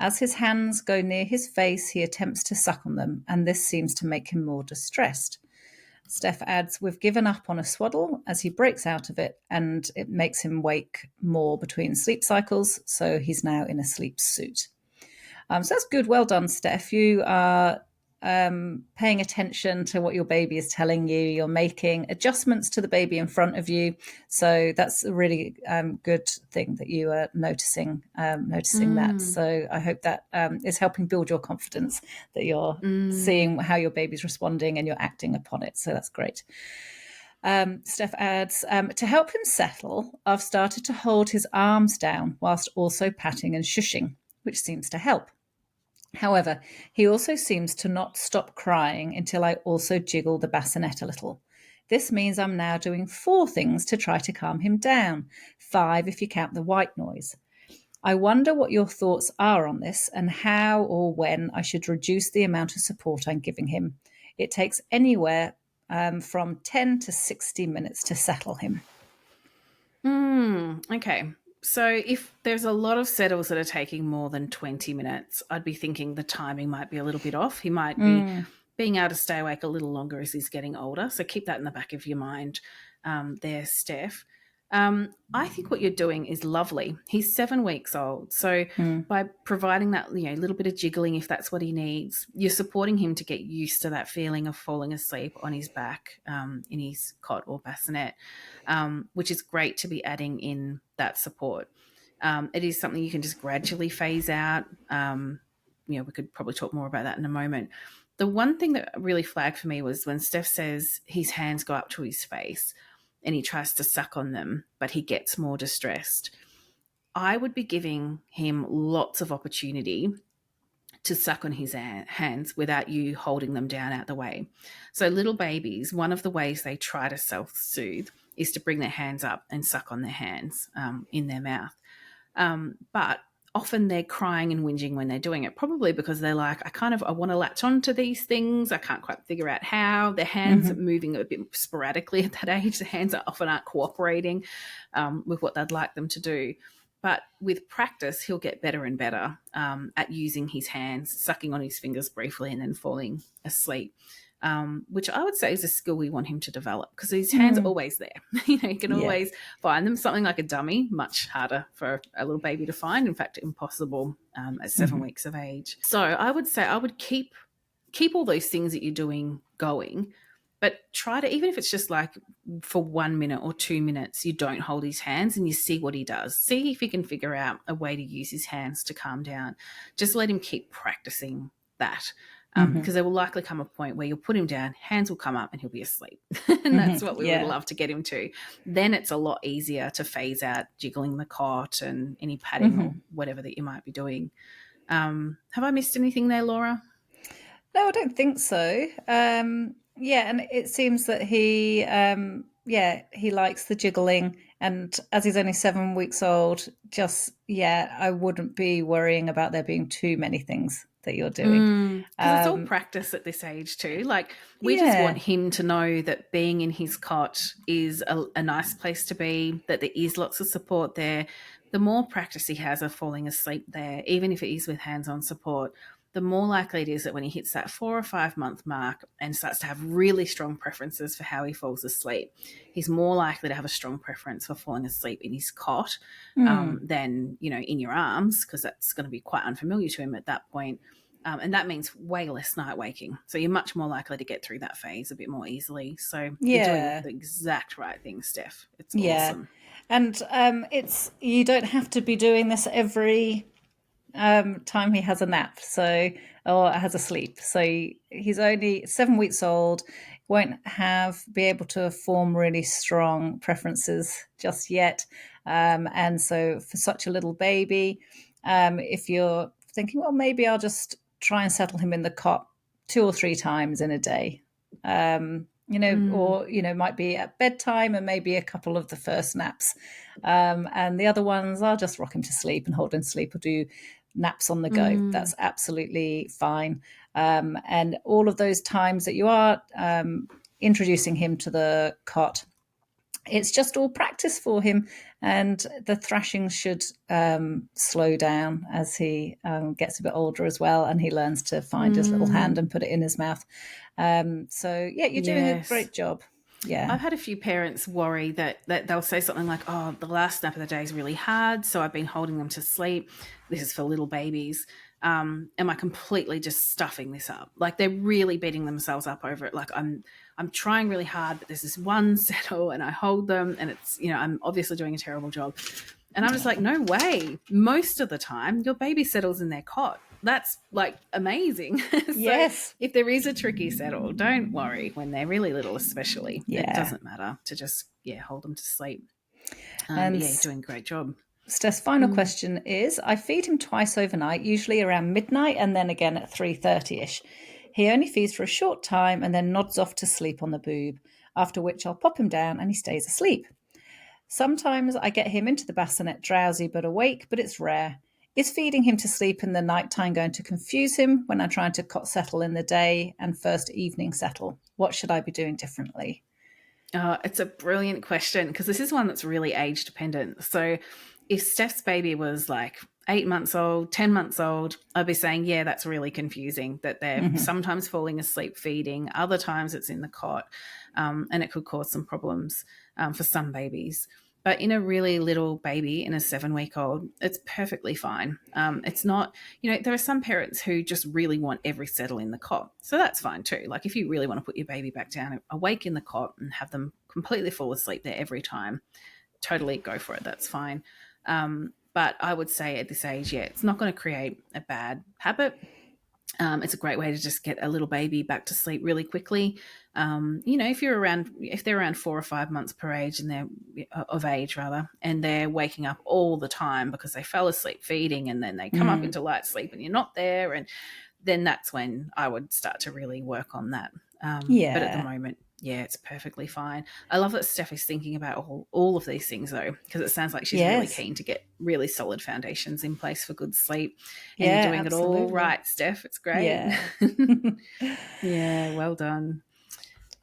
As his hands go near his face, he attempts to suck on them, and this seems to make him more distressed. Steph adds, we've given up on a swaddle as he breaks out of it, and it makes him wake more between sleep cycles, so he's now in a sleep suit. So that's good. Well done, Steph. You are paying attention to what your baby is telling you. You're making adjustments to the baby in front of you. So that's a really good thing that you are noticing that. So I hope that is helping build your confidence, that you're seeing how your baby's responding and you're acting upon it. So that's great. Steph adds, to help him settle, I've started to hold his arms down whilst also patting and shushing, which seems to help. However, he also seems to not stop crying until I also jiggle the bassinet a little. This means I'm now doing 4 things to try to calm him down, 5 if you count the white noise. I wonder what your thoughts are on this and how or when I should reduce the amount of support I'm giving him. It takes anywhere from 10 to 60 minutes to settle him. Okay. So if there's a lot of settles that are taking more than 20 minutes, I'd be thinking the timing might be a little bit off. He might be being able to stay awake a little longer as he's getting older. So keep that in the back of your mind there, Steph. I think what you're doing is lovely. He's 7 weeks old. So by providing that, little bit of jiggling, if that's what he needs, you're supporting him to get used to that feeling of falling asleep on his back in his cot or bassinet, which is great to be adding in that support. It is something you can just gradually phase out. We could probably talk more about that in a moment. The one thing that really flagged for me was when Steph says his hands go up to his face and he tries to suck on them, but he gets more distressed. I would be giving him lots of opportunity to suck on his hands without you holding them down out the way. So little babies, one of the ways they try to self-soothe is to bring their hands up and suck on their hands in their mouth. But often they're crying and whinging when they're doing it, probably because they're like, I want to latch onto these things. I can't quite figure out how. Their hands are moving a bit sporadically at that age. The hands often aren't cooperating with what they'd like them to do. But with practice, he'll get better and better at using his hands, sucking on his fingers briefly and then falling asleep. Which I would say is a skill we want him to develop because his hands are always there. You can always find them. Something like a dummy, much harder for a little baby to find. In fact, impossible at 7 weeks of age. So I would say I would keep all those things that you're doing going, but try to, even if it's just like for 1 minute or 2 minutes, you don't hold his hands and you see what he does. See if he can figure out a way to use his hands to calm down. Just let him keep practicing that. Because there will likely come a point where you'll put him down, hands will come up and he'll be asleep. And that's what we would love to get him to. Then it's a lot easier to phase out jiggling the cot and any patting or whatever that you might be doing. Have I missed anything there, Laura? No, I don't think so. And it seems that he likes the jiggling. And as he's only 7 weeks old, I wouldn't be worrying about there being too many things that you're doing. Because it's all practice at this age too. Like we just want him to know that being in his cot is a nice place to be, that there is lots of support there. The more practice he has of falling asleep there, even if it is with hands-on support, the more likely it is that when he hits that 4 or 5 month mark and starts to have really strong preferences for how he falls asleep, he's more likely to have a strong preference for falling asleep in his cot than, in your arms, because that's going to be quite unfamiliar to him at that point. And that means way less night waking. So you're much more likely to get through that phase a bit more easily. So you're doing Yeah. the exact right thing, Steph. It's Yeah. awesome. And it's, you don't have to be doing this every time he has a nap, so, or has a sleep. So he's only 7 weeks old, won't be able to form really strong preferences just yet. And so for such a little baby, if you're thinking, well, maybe I'll just try and settle him in the cot 2 or 3 times in a day. Or might be at bedtime and maybe a couple of the first naps, and the other ones I'll just rock him to sleep and hold him to sleep, or do naps on the go. That's absolutely fine. And all of those times that you are introducing him to the cot, it's just all practice for him, and the thrashing should slow down as he gets a bit older as well, and he learns to find his little hand and put it in his mouth. So yeah, you're doing a great job. Yeah. I've had a few parents worry that they'll say something like, oh, the last nap of the day is really hard, so I've been holding them to sleep. This is for little babies. Am I completely just stuffing this up? Like, they're really beating themselves up over it. Like, I'm trying really hard, but there's this one settle and I hold them and it's, I'm obviously doing a terrible job. And I'm just like, no way. Most of the time, your baby settles in their cot. That's like amazing. So yes. if there is a tricky settle, don't worry when they're really little, especially. Yeah. It doesn't matter to just, hold them to sleep. And you're doing a great job. Steph's final question is, I feed him twice overnight, usually around midnight and then again at 3:30ish. He only feeds for a short time and then nods off to sleep on the boob, after which I'll pop him down and he stays asleep. Sometimes I get him into the bassinet drowsy but awake, but it's rare. Is feeding him to sleep in the nighttime going to confuse him when I'm trying to cot settle in the day and first evening settle? What should I be doing differently? It's a brilliant question, because this is one that's really age dependent. So if Steph's baby was like 8 months old, 10 months old, I'd be saying, yeah, that's really confusing, that they're sometimes falling asleep feeding, other times it's in the cot, and it could cause some problems for some babies. But in a really little baby, in a 7-week-old, it's perfectly fine. It's not, there are some parents who just really want every settle in the cot. So that's fine too. Like, if you really want to put your baby back down, awake in the cot and have them completely fall asleep there every time, totally go for it. That's fine. But I would say at this age, it's not going to create a bad habit. It's a great way to just get a little baby back to sleep really quickly. If they're around 4 or 5 months of age, and they're waking up all the time because they fell asleep feeding, and then they come up into light sleep and you're not there, and then that's when I would start to really work on that. But at the moment, it's perfectly fine. I love that Steph is thinking about all of these things, though, because it sounds like she's really keen to get really solid foundations in place for good sleep. And you're doing it all right, Steph. It's great. Yeah. Yeah, well done.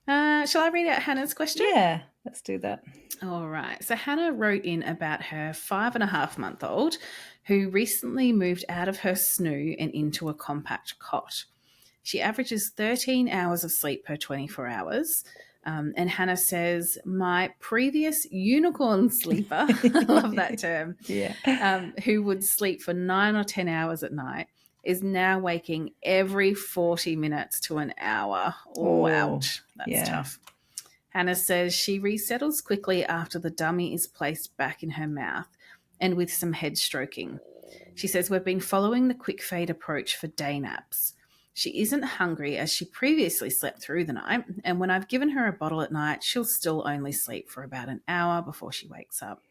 Shall I read out Hannah's question? Yeah, let's do that. All right. So Hannah wrote in about her 5.5-month-old who recently moved out of her snoo and into a compact cot. She averages 13 hours of sleep per 24 hours. And Hannah says, my previous unicorn sleeper, I love that term, who would sleep for 9 or 10 hours at night, is now waking every 40 minutes to an hour. Oh, ouch. That's tough. Hannah says she resettles quickly after the dummy is placed back in her mouth and with some head stroking. She says, we've been following the quick fade approach for day naps. She isn't hungry as she previously slept through the night, and when I've given her a bottle at night, she'll still only sleep for about an hour before she wakes up.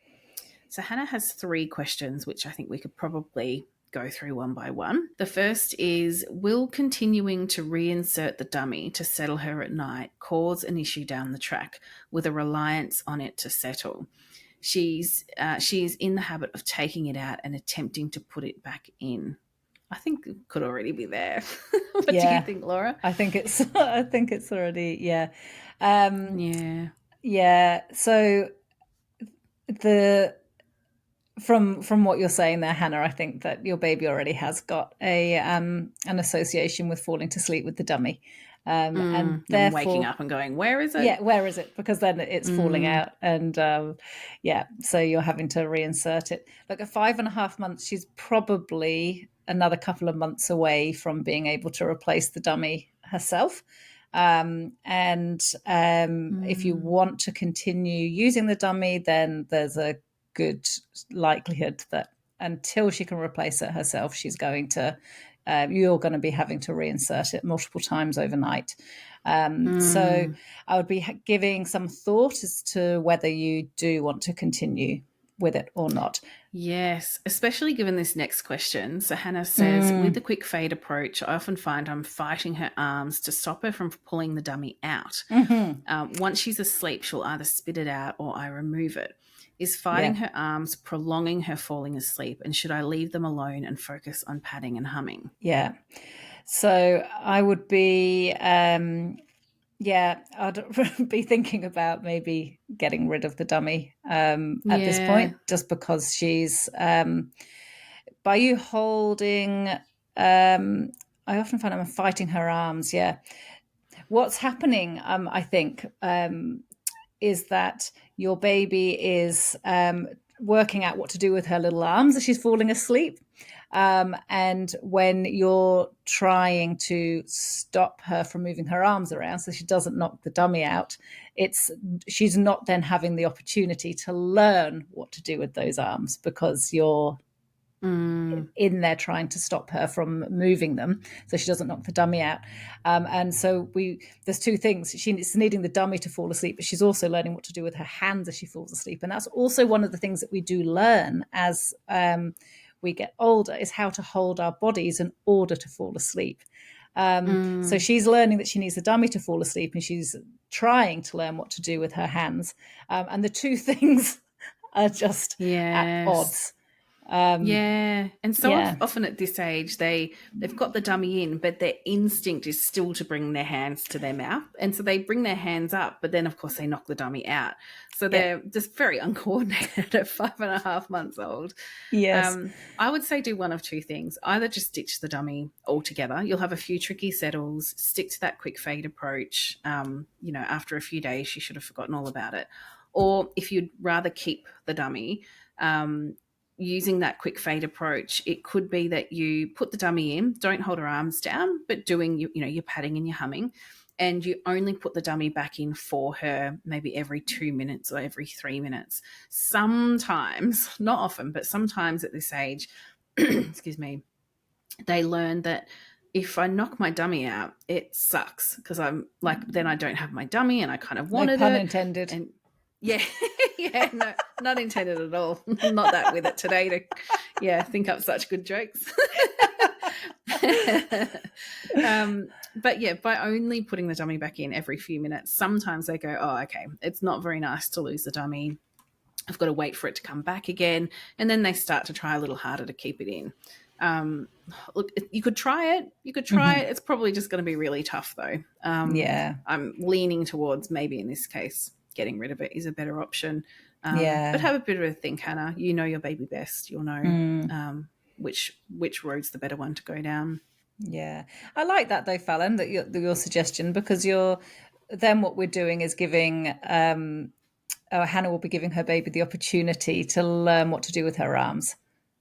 So Hannah has 3 questions, which I think we could probably go through one by one. The first is, will continuing to reinsert the dummy to settle her at night cause an issue down the track with a reliance on it to settle? She is in the habit of taking it out and attempting to put it back in. I think it could already be there. What do you think, Laura? I think it's already, So from what you're saying there, Hannah, I think that your baby already has got an association with falling to sleep with the dummy. And And waking therefore, up and going, where is it? yeah, where is it? Because then it's falling out, and so you're having to reinsert it. Like at 5.5 months, she's probably another couple of months away from being able to replace the dummy herself. If you want to continue using the dummy, then there's a good likelihood that until she can replace it herself, you're going to be having to reinsert it multiple times overnight. So I would be giving some thought as to whether you do want to continue with it or not. Yes, especially given this next question. So Hannah says, with the quick fade approach, I often find I'm fighting her arms to stop her from pulling the dummy out. Once she's asleep, she'll either spit it out or I remove it. Is fighting her arms prolonging her falling asleep? And should I leave them alone and focus on patting and humming? Yeah. So I would be, I'd be thinking about maybe getting rid of the dummy at this point, just because she's, by you holding, I often find I'm fighting her arms. Yeah. What's happening, I think, is that your baby is working out what to do with her little arms as she's falling asleep. And when you're trying to stop her from moving her arms around so she doesn't knock the dummy out, she's not then having the opportunity to learn what to do with those arms, because you're in there trying to stop her from moving them so she doesn't knock the dummy out. And so there's two things. She's needing the dummy to fall asleep, but she's also learning what to do with her hands as she falls asleep. And that's also one of the things that we do learn as we get older, is how to hold our bodies in order to fall asleep. So she's learning that she needs the dummy to fall asleep, and she's trying to learn what to do with her hands. And the two things are just at odds. And so often at this age they've got the dummy in, but their instinct is still to bring their hands to their mouth, and so they bring their hands up, but then of course they knock the dummy out, so they're just very uncoordinated at 5.5 months old. I would say do one of two things: either just ditch the dummy altogether, you'll have a few tricky settles, stick to that quick fade approach. After a few days she should have forgotten all about it. Or if you'd rather keep the dummy, using that quick fade approach, it could be that you put the dummy in, don't hold her arms down, but doing your patting and your humming, and you only put the dummy back in for her maybe every 2 minutes or every 3 minutes. Sometimes, not often, but sometimes at this age, excuse me, they learn that if I knock my dummy out, it sucks, because I'm like, then I don't have my dummy and I kind of wanted no pun it. intended. And no, not intended at all. Not that with it today to, think up such good jokes. But by only putting the dummy back in every few minutes, sometimes they go, oh, okay, it's not very nice to lose the dummy. I've got to wait for it to come back again. And then they start to try a little harder to keep it in. Look, you could try it. It's probably just going to be really tough though. I'm leaning towards maybe in this case getting rid of it is a better option. But have a bit of a think, Hannah. You know your baby best. You'll know which road's the better one to go down. Yeah, I like that though, Fallon, that your suggestion, because then what we're doing is giving Hannah will be giving her baby the opportunity to learn what to do with her arms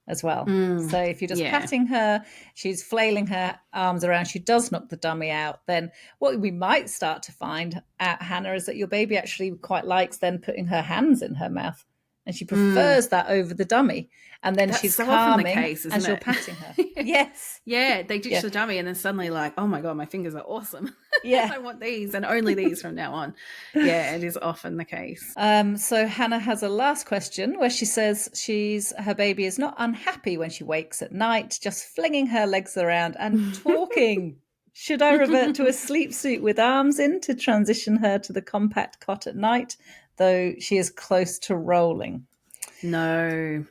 as well. So if you're just patting her, she's flailing her arms around, she does knock the dummy out, then what we might start to find out, Hannah, is that your baby actually quite likes then putting her hands in her mouth, and she prefers that over the dummy. And then she's so calming often the case, isn't as you're it? patting her. Yes. Yeah, they ditch the dummy and then suddenly like, oh my God, my fingers are awesome. Yeah. I want these and only these from now on. Yeah, it is often the case. So Hannah has a last question where she says her baby is not unhappy when she wakes at night, just flinging her legs around and talking. Should I revert to a sleep suit with arms in to transition her to the compact cot at night, though she is close to rolling? No.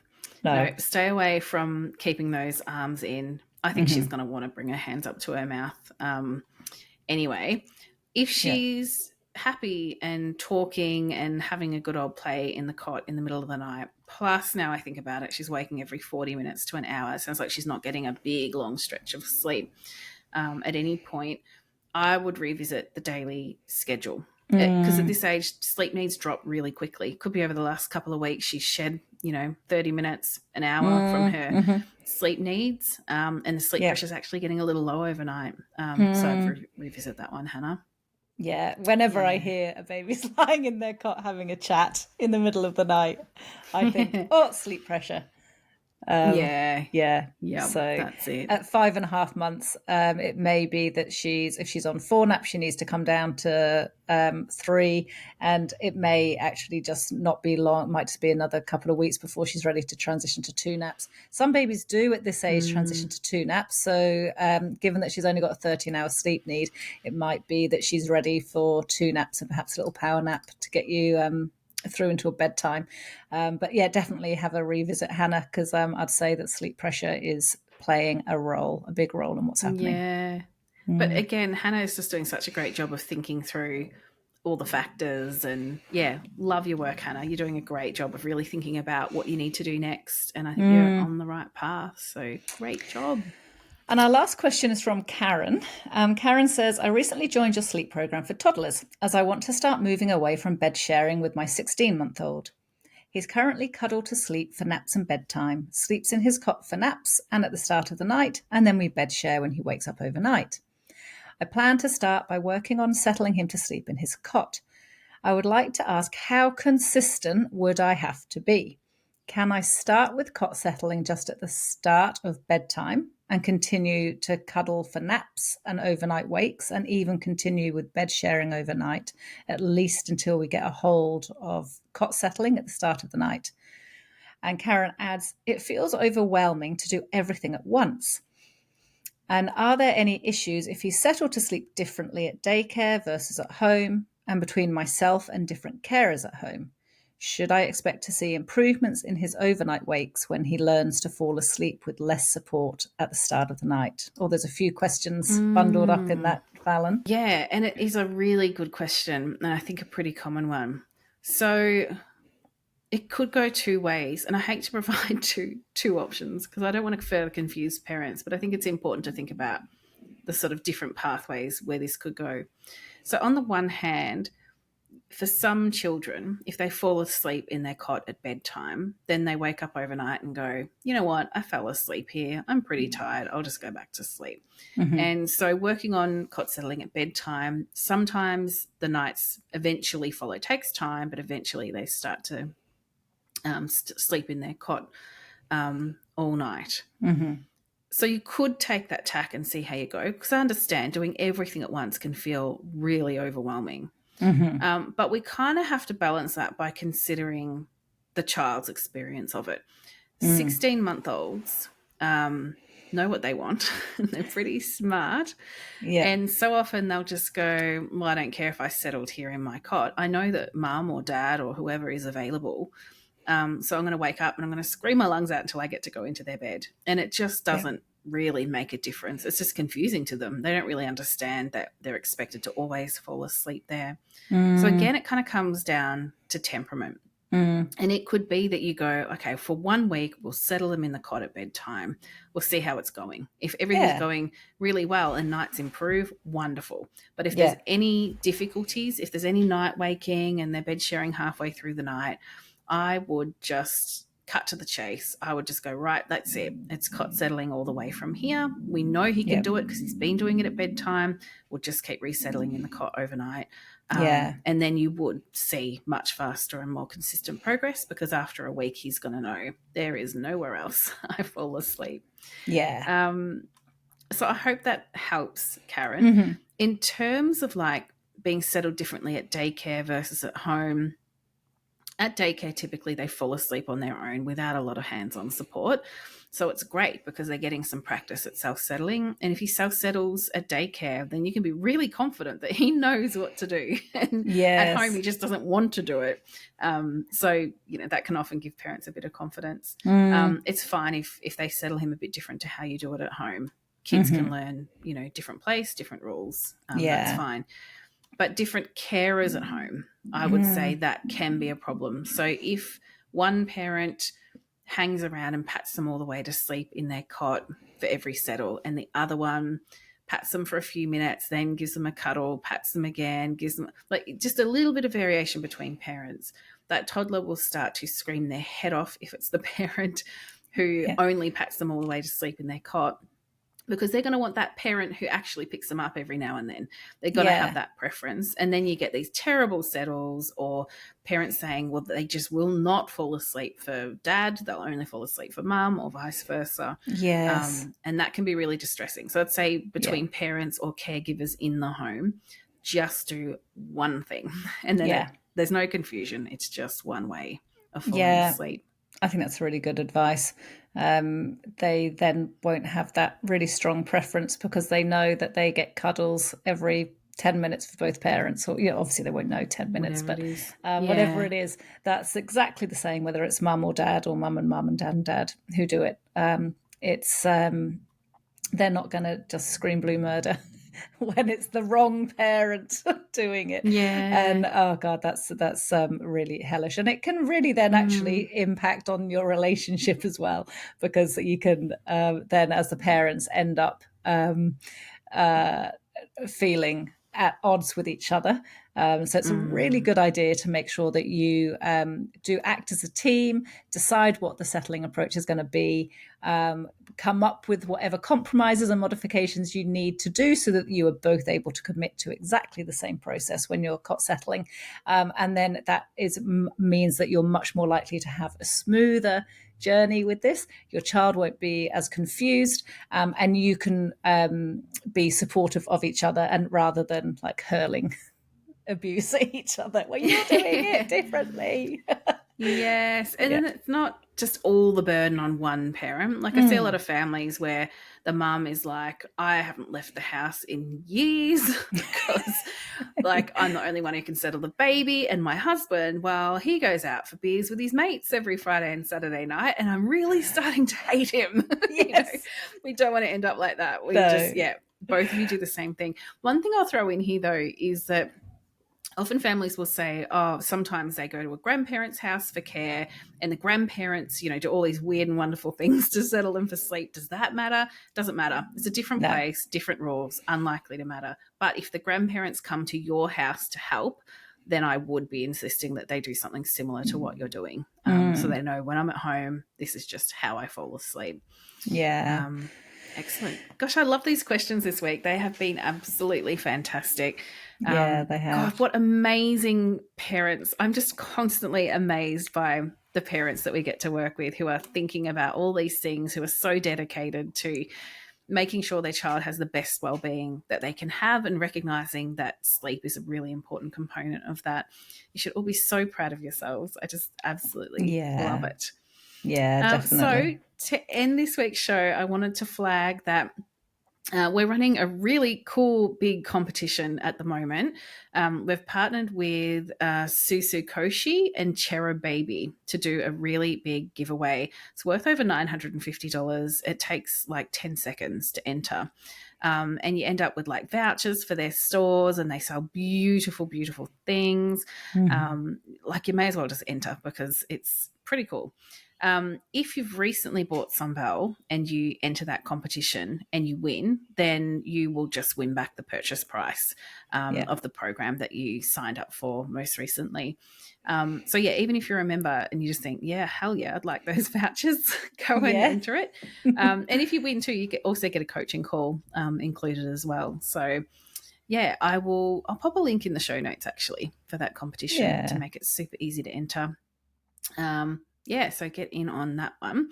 Stay away from keeping those arms in. I think she's going to want to bring her hands up to her mouth. Anyway, if she's happy and talking and having a good old play in the cot in the middle of the night, plus now I think about it, she's waking every 40 minutes to an hour. It sounds like she's not getting a big long stretch of sleep at any point. I would revisit the daily schedule, because at this age, sleep needs drop really quickly. Could be over the last couple of weeks she's shed, 30 minutes, an hour from her sleep needs, and the sleep Yeah. pressure is actually getting a little low overnight. So I'd revisit that one, Hannah. Yeah, whenever I Yeah. hear a baby's lying in their cot having a chat in the middle of the night, I think, oh, sleep pressure. Yeah. Yeah. Yeah, So that's it. at 5.5 months, it may be that if she's on 4 naps, she needs to come down to 3, and it may actually just not be long. It might just be another couple of weeks before she's ready to transition to 2 naps. Some babies do at this age transition to 2 naps. So given that she's only got a 13-hour sleep need, it might be that she's ready for 2 naps and perhaps a little power nap to get you through into a bedtime. But yeah, definitely have a revisit, Hannah, because I'd say that sleep pressure is playing a big role in what's happening. Yeah. But again, Hannah is just doing such a great job of thinking through all the factors, and love your work, Hannah. You're doing a great job of really thinking about what you need to do next, and I think you're on the right path. So great job. And our last question is from Karen. Karen says, I recently joined your sleep program for toddlers as I want to start moving away from bed sharing with my 16-month-old. He's currently cuddled to sleep for naps and bedtime, sleeps in his cot for naps and at the start of the night, and then we bed share when he wakes up overnight. I plan to start by working on settling him to sleep in his cot. I would like to ask, how consistent would I have to be? Can I start with cot settling just at the start of bedtime and continue to cuddle for naps and overnight wakes, and even continue with bed sharing overnight, at least until we get a hold of cot settling at the start of the night? And Karen adds, it feels overwhelming to do everything at once. And are there any issues if he's settled to sleep differently at daycare versus at home, and between myself and different carers at home? Should I expect to see improvements in his overnight wakes when he learns to fall asleep with less support at the start of the night? Oh, there's a few questions bundled up in that, Fallon. Yeah, and it is a really good question, and I think a pretty common one. So it could go two ways, and I hate to provide two options because I don't want to further confuse parents, but I think it's important to think about the sort of different pathways where this could go. So on the one hand, for some children, if they fall asleep in their cot at bedtime, then they wake up overnight and go, you know what, I fell asleep here. I'm pretty tired. I'll just go back to sleep. And so working on cot settling at bedtime, sometimes the nights eventually follow. It takes time, but eventually they start to sleep in their cot all night. So you could take that tack and see how you go, because I understand doing everything at once can feel really overwhelming. But we kind of have to balance that by considering the child's experience of it. 16-month-olds know what they want. They're pretty smart. Yeah. And so often they'll just go, well, I don't care if I settled here in my cot. I know that mum or dad or whoever is available. So I'm going to wake up and I'm going to scream my lungs out until I get to go into their bed. And it just doesn't really make a difference. It's just confusing to them. They don't really understand that they're expected to always fall asleep there. So again, it kind of comes down to temperament. And it could be that you go, okay, for 1 week, we'll settle them in the cot at bedtime. We'll see how it's going. If everything's going really well and nights improve, wonderful. But if there's any difficulties, if there's any night waking and they're bed sharing halfway through the night, I would just cut to the chase. I would just go, right, that's it. It's cot settling all the way from here. We know he can do it because he's been doing it at bedtime. We'll just keep resettling in the cot overnight. And then you would see much faster and more consistent progress, because after a week he's going to know there is nowhere else I fall asleep. So I hope that helps, Karen. In terms of like being settled differently at daycare versus at home, at daycare, typically they fall asleep on their own without a lot of hands-on support. So it's great because they're getting some practice at self-settling. And if he self-settles at daycare, then you can be really confident that he knows what to do. And at home, he just doesn't want to do it. So, that can often give parents a bit of confidence. It's fine if they settle him a bit different to how you do it at home. Kids can learn, different place, different rules. That's fine. But different carers at home, I would say that can be a problem. So if one parent hangs around and pats them all the way to sleep in their cot for every settle, and the other one pats them for a few minutes, then gives them a cuddle, pats them again, gives them like just a little bit of variation between parents, that toddler will start to scream their head off if it's the parent who only pats them all the way to sleep in their cot, because they're going to want that parent who actually picks them up every now and then. They're going to have that preference. And then you get these terrible settles, or parents saying, well, they just will not fall asleep for dad. They'll only fall asleep for mum, or vice versa. Yes. And that can be really distressing. So I'd say between parents or caregivers in the home, just do one thing. And then there's no confusion. It's just one way of falling asleep. I think that's really good advice. They then won't have that really strong preference because they know that they get cuddles every 10 minutes for both parents, or obviously they won't know 10 minutes, whatever it is, that's exactly the same, whether it's mum or dad, or mum and dad and dad who do it. It's they're not going to just scream blue murder when it's the wrong parent doing it. And oh god, that's really hellish, and it can really then actually impact on your relationship as well, because you can then as the parents end up feeling at odds with each other. So it's a really good idea to make sure that you do act as a team, decide what the settling approach is going to be, come up with whatever compromises and modifications you need to do so that you are both able to commit to exactly the same process when you're cot settling. And then that means that you're much more likely to have a smoother journey with this. Your child won't be as confused, and you can be supportive of each other, and rather than like hurling abuse at each other, well, you're doing it differently. Yes. And then it's not just all the burden on one parent. Like I see a lot of families where the mum is like, I haven't left the house in years because like I'm the only one who can settle the baby, and my husband, well, he goes out for beers with his mates every Friday and Saturday night, and I'm really starting to hate him. We don't want to end up like that. We both of you do the same thing. One thing I'll throw in here though is that often families will say, oh, sometimes they go to a grandparent's house for care, and the grandparents, do all these weird and wonderful things to settle them for sleep. Does that matter? Doesn't matter. It's a different place, different rules, unlikely to matter. But if the grandparents come to your house to help, then I would be insisting that they do something similar to what you're doing. So they know when I'm at home, this is just how I fall asleep. Yeah. Excellent. Gosh, I love these questions this week. They have been absolutely fantastic. Yeah, they have. God, what amazing parents. I'm just constantly amazed by the parents that we get to work with who are thinking about all these things, who are so dedicated to making sure their child has the best well-being that they can have, and recognizing that sleep is a really important component of that. You should all be so proud of yourselves. I just absolutely love it. Yeah, definitely. So to end this week's show, I wanted to flag that we're running a really cool big competition at the moment. We've partnered with Susu Koshi and Chero Baby to do a really big giveaway. It's worth over $950. It takes like 10 seconds to enter. And you end up with like vouchers for their stores, and they sell beautiful, beautiful things. Like you may as well just enter because it's pretty cool. If you've recently bought Sunbell and you enter that competition and you win, then you will just win back the purchase price of the program that you signed up for most recently. So even if you're a member and you just think, hell yeah, I'd like those vouchers, go and enter it. And if you win too, you also get a coaching call included as well. So I'll pop a link in the show notes actually for that competition to make it super easy to enter. So get in on that one.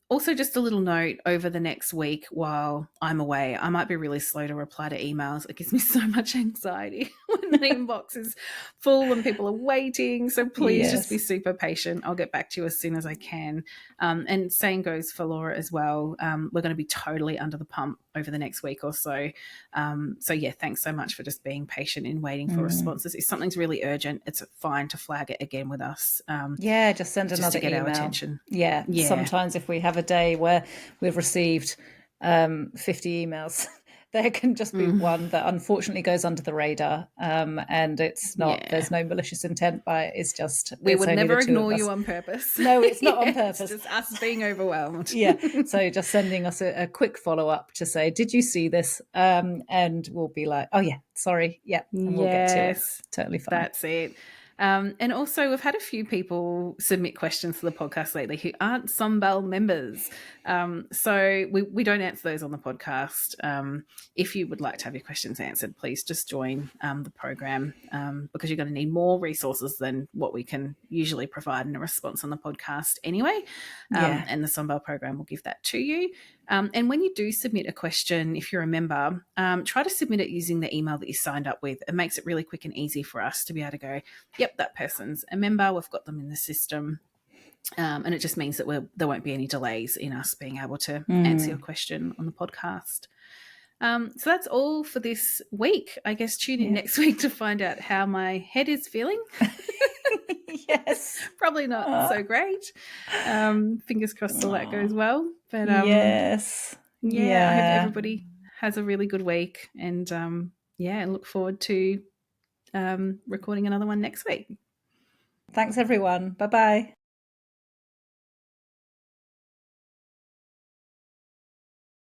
Also, just a little note, over the next week while I'm away, I might be really slow to reply to emails. It gives me so much anxiety when the inbox is full and people are waiting. So please just be super patient. I'll get back to you as soon as I can. And same goes for Laura as well. We're going to be totally under the pump over the next week or so. Thanks so much for just being patient in waiting for responses. If something's really urgent, it's fine to flag it again with us. Just send another to get email. Our attention. Sometimes if we have a day where we've received 50 emails there can just be one that unfortunately goes under the radar, and it's not. Yeah. There's no malicious intent by it. It's just We it's would only never the two ignore of us. you on purpose. No, it's not on It's purpose. just us being overwhelmed. Yeah. So just sending us a quick follow up to say, did you see this? And we'll be like, oh yeah, sorry, yeah, and we'll get to it. Totally fine. That's it. And also, we've had a few people submit questions to the podcast lately who aren't Sunbell members. So we don't answer those on the podcast. If you would like to have your questions answered, please just join the program, because you're going to need more resources than what we can usually provide in a response on the podcast anyway. And the Sunbell program will give that to you. And when you do submit a question, if you're a member, try to submit it using the email that you signed up with. It makes it really quick and easy for us to be able to go, yep, that person's a member. We've got them in the system. And it just means that there won't be any delays in us being able to answer your question on the podcast. So that's all for this week. I guess tune in next week to find out how my head is feeling. Yes. Probably not so great. Fingers crossed all that goes well. But yes. I hope everybody has a really good week. And I look forward to recording another one next week. Thanks, everyone. Bye-bye.